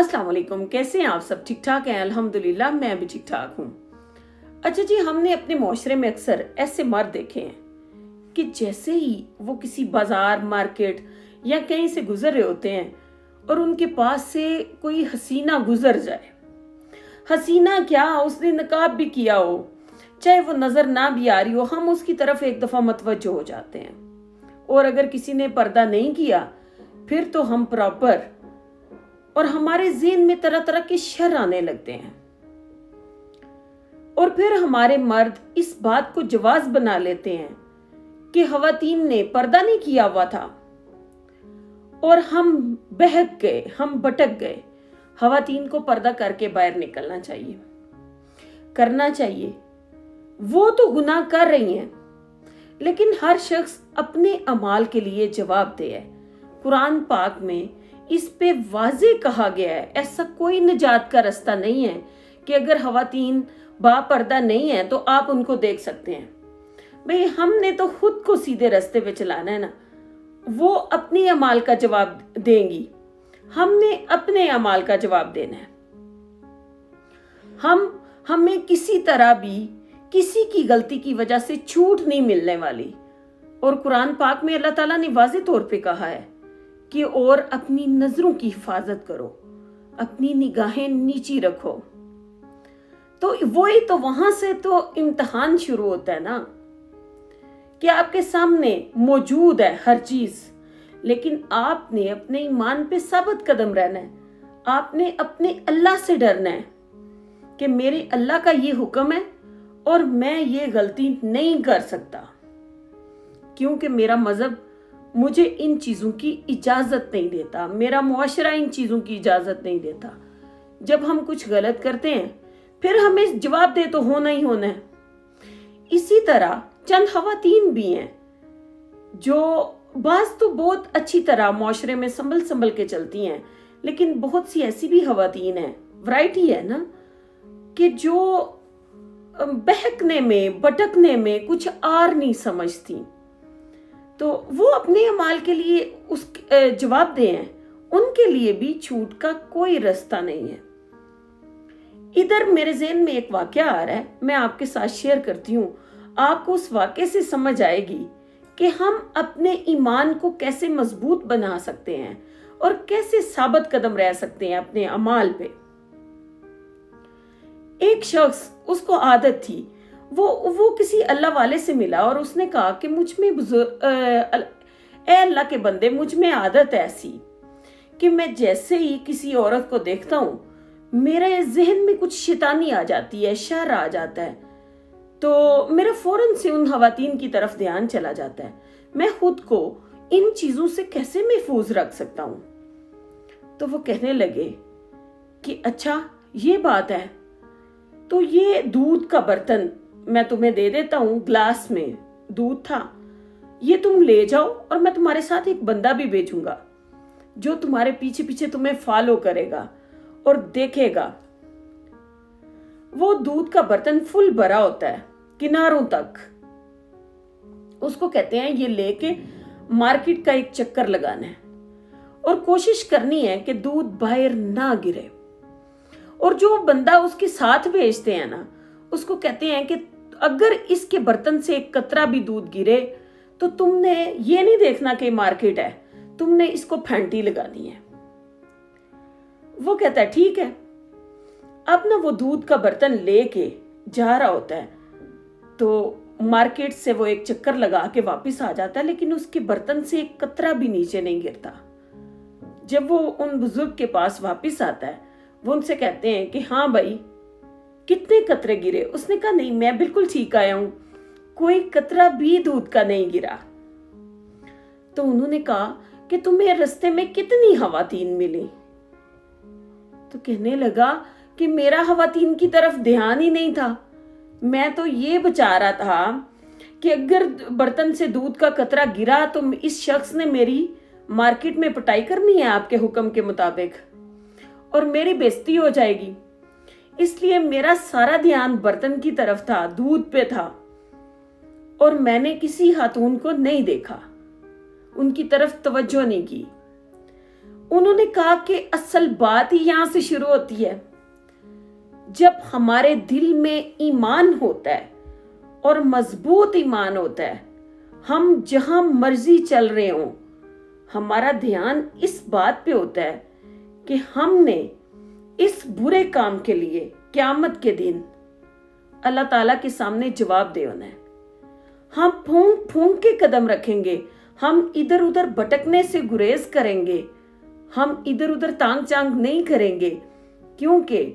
अस्सलाम वालेकुम। कैसे हैं आप सब? ठीक ठाक हैं? अल्हम्दुलिल्लाह मैं भी ठीक ठाक हूँ। अच्छा जी, हमने अपने माशरे में अक्सर ऐसे मर्द देखे हैं कि जैसे ही वो किसी बाजार, मार्केट या कहीं से गुजर रहे होते हैं और उनके पास से कोई हसीना गुजर जाए, हसीना क्या, उसने नकाब भी किया हो, चाहे वो नजर ना भी आ रही हो, हम उसकी तरफ एक दफा मतवज्जो हो जाते हैं। और अगर किसी ने पर्दा नहीं किया फिर तो हम प्रॉपर, और हमारे ज़हन में तरह तरह के शर आने लगते हैं। और फिर हमारे मर्द इस बात को जवाज बना लेते हैं कि ख़वातीन ने पर्दा नहीं किया हुआ था, और हम बहक गए, हम भटक गए। ख़वातीन को पर्दा करके बाहर निकलना चाहिए, करना चाहिए। वो तो गुनाह कर रही हैं, लेकिन हर शख्स अपने अमाल के लिए जवाबदेह है। कुरान पाक में इस पे वाज़े कहा गया है, ऐसा कोई निजात का रास्ता नहीं है कि अगर ख़वातीन बापर्दा नहीं है तो आप उनको देख सकते हैं। भाई, हमने तो खुद को सीधे रास्ते पे चलाना है ना। वो अपनी अमाल का जवाब देंगी, हमने अपने अमाल का जवाब देना है। हमें किसी तरह भी किसी की गलती की वजह से छूट नहीं मिलने वाली। और कुरान पाक में अल्लाह ताला ने वाज़े तौर पे कहा है कि और अपनी नजरों की हिफाजत करो, अपनी निगाहें नीची रखो। तो वही तो, वहां से तो इम्तिहान शुरू होता है ना, कि आपके सामने मौजूद है हर चीज, लेकिन आपने अपने ईमान पे साबित कदम रहना है। आपने अपने अल्लाह से डरना है कि मेरे अल्लाह का ये हुक्म है और मैं ये गलती नहीं कर सकता, क्योंकि मेरा मजहब मुझे इन चीज़ों की इजाज़त नहीं देता, मेरा मुआशरा इन चीज़ों की इजाज़त नहीं देता। जब हम कुछ गलत करते हैं फिर हमें जवाब दे तो होना ही होना है। इसी तरह चंद ख़वातीन भी हैं जो बाज़ तो बहुत अच्छी तरह मुआशरे में संभल के चलती हैं, लेकिन बहुत सी ऐसी भी ख़वातीन हैं, वैरायटी है ना, कि जो बहकने में, भटकने में कुछ आर नहीं समझती, तो वो अपने अमाल के लिए उस जवाब दे हैं। उनके लिए भी छूट का कोई रास्ता नहीं है। इधर मेरे ज़हन में एक वाक़या आ रहा है, मैं आपके साथ शेयर करती हूँ। आपको उस वाक़े से समझ आएगी कि हम अपने ईमान को कैसे मजबूत बना सकते हैं और कैसे साबित कदम रह सकते हैं अपने अमाल पे। एक शख्स, उसको आदत थी, वो किसी अल्लाह वाले से मिला और उसने कहा कि मुझ में ए अल्लाह के बंदे, मुझ में आदत ऐसी कि मैं जैसे ही किसी औरत को देखता हूँ मेरे जहन में कुछ शैतानी आ जाती है, शर आ जाता है, तो मेरा फौरन से उन ख़वातीन की तरफ ध्यान चला जाता है। मैं खुद को इन चीज़ों से कैसे महफूज रख सकता हूँ? तो वो कहने लगे कि अच्छा ये बात है, तो ये दूध का बर्तन मैं तुम्हें दे देता हूँ, ग्लास में दूध था, ये तुम ले जाओ और मैं तुम्हारे साथ एक बंदा भी भेजूंगा जो तुम्हारे पीछे पीछे तुम्हें फॉलो करेगा और देखेगा। वो दूध का बर्तन फुल भरा होता है किनारों तक। उसको कहते हैं ये लेके मार्केट का एक चक्कर लगाना है और कोशिश करनी है कि दूध बाहर ना गिरे। और जो बंदा उसके साथ भेजते हैं ना, उसको कहते हैं कि अगर इसके बर्तन से एक कतरा भी दूध गिरे तो तुमने ये नहीं देखना कि मार्केट है, तुमने इसको फैंटी लगानी है। वो कहता है ठीक है। अब ना वो दूध का बर्तन लेके जा रहा होता है, तो मार्केट से वो एक चक्कर लगा के वापस आ जाता है, लेकिन उसके बर्तन से एक कतरा भी नीचे नहीं गिरता। जब वो उन बुजुर्ग के पास वापस आता है, वो उनसे कहते हैं कि हाँ भाई, कितने कतरे गिरे? उसने कहा नहीं, मैं बिल्कुल ठीक आया हूं, कोई कतरा भी दूध का नहीं गिरा। तो उन्होंने कहा कि तुम्हें रास्ते में कितनी ख़वातीन मिली? तो कहने लगा कि मेरा ख़वातीन की तरफ ध्यान ही नहीं था। मैं तो ये बचा रहा था कि अगर बर्तन से दूध का कतरा गिरा तो इस शख्स ने मेरी मार्केट में पिटाई करनी है आपके हुक्म के मुताबिक और मेरी बेइज्जती हो जाएगी। इसलिए मेरा सारा ध्यान बर्तन की तरफ था, दूध पे था, और मैंने किसी खातून को नहीं देखा, उनकी तरफ तवज्जो नहीं की। انہوں نے کہا کہ اصل بات ہی یہاں سے شروع ہوتی ہے. جب ہمارے دل میں ایمان ہوتا ہے اور مضبوط ایمان ہوتا ہے، ہم جہاں مرضی چل رہے ہوں، ہمارا دھیان اس بات پہ ہوتا ہے کہ ہم نے اس برے کام کے لیے قیامت کے دن اللہ تعالیٰ کے سامنے جواب دے ہونا ہے. ہم پھونک پھونک کے قدم رکھیں گے، ہم ادھر ادھر بھٹکنے سے گریز کریں گے، ہم ادھر ادھر تانگ چانگ نہیں کریں گے، کیونکہ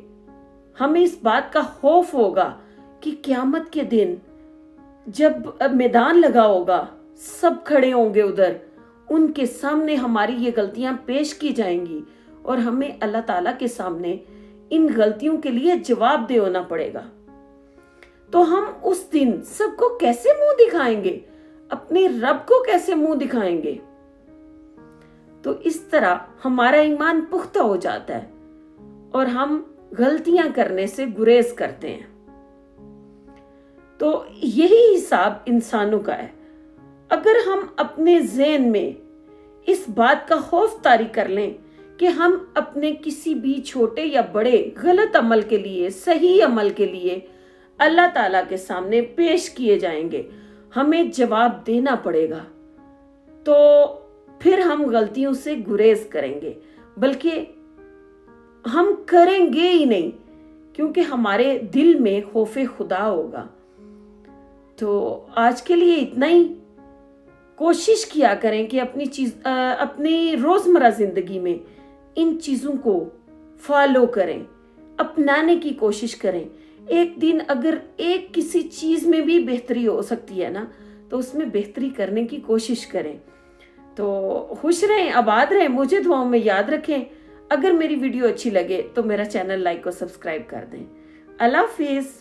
ہمیں اس بات کا خوف ہوگا کہ قیامت کے دن جب میدان لگا ہوگا، سب کھڑے ہوں گے ادھر، ان کے سامنے ہماری یہ غلطیاں پیش کی جائیں گی اور ہمیں اللہ تعالیٰ کے سامنے ان غلطیوں کے لیے جواب دے ہونا پڑے گا. تو ہم اس دن سب کو کیسے منہ دکھائیں گے؟ اپنے رب کو کیسے منہ دکھائیں گے؟ تو اس طرح ہمارا ایمان پختہ ہو جاتا ہے اور ہم غلطیاں کرنے سے گریز کرتے ہیں. تو یہی حساب انسانوں کا ہے. اگر ہم اپنے ذہن میں اس بات کا خوف طاری کر لیں کہ ہم اپنے کسی بھی چھوٹے یا بڑے غلط عمل کے لیے، صحیح عمل کے لیے اللہ تعالیٰ کے سامنے پیش کیے جائیں گے، ہمیں جواب دینا پڑے گا، تو پھر ہم غلطیوں سے گریز کریں گے، بلکہ ہم کریں گے ہی نہیں، کیونکہ ہمارے دل میں خوف خدا ہوگا. تو آج کے لیے اتنا ہی. کوشش کیا کریں کہ اپنی روزمرہ زندگی میں ان چیزوں کو فالو کریں، اپنانے کی کوشش کریں. ایک دن اگر کسی چیز میں بھی بہتری ہو سکتی ہے نا، تو اس میں بہتری کرنے کی کوشش کریں. تو خوش رہیں، آباد رہیں، مجھے دعاؤں میں یاد رکھیں. اگر میری ویڈیو اچھی لگے تو میرا چینل لائک اور سبسکرائب کر دیں. اللہ حافظ.